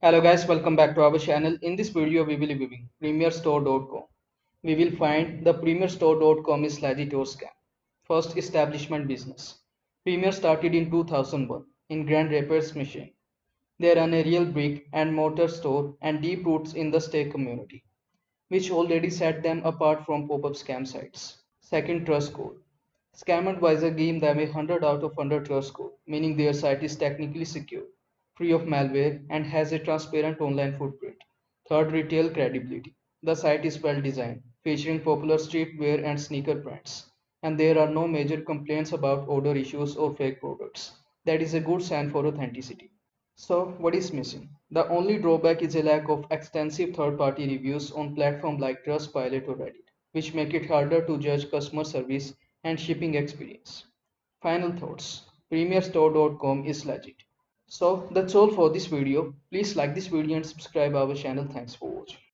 Hello guys, welcome back to our channel. In this video, we will be reviewing PremierStore.com. We will find the PremierStore.com is legit or scam. First, establishment business. Premier started in 2001 in Grand Rapids, Michigan. They run a real brick and mortar store and deep roots in the steak community, which already set them apart from pop-up scam sites. Second, trust score. Scam Advisor gave them a 100 out of 100 trust score, meaning their site is technically secure, free of malware, and has a transparent online footprint. Third, retail credibility. The site is well designed, featuring popular streetwear and sneaker brands, and there are no major complaints about odor issues or fake products. That is a good sign for authenticity. So, what is missing? The only drawback is a lack of extensive third-party reviews on platforms like Trustpilot or Reddit, which make it harder to judge customer service and shipping experience. Final thoughts. PremierStore.com is legit. So, that's all for this video. Please like this video and subscribe our channel. Thanks for watching.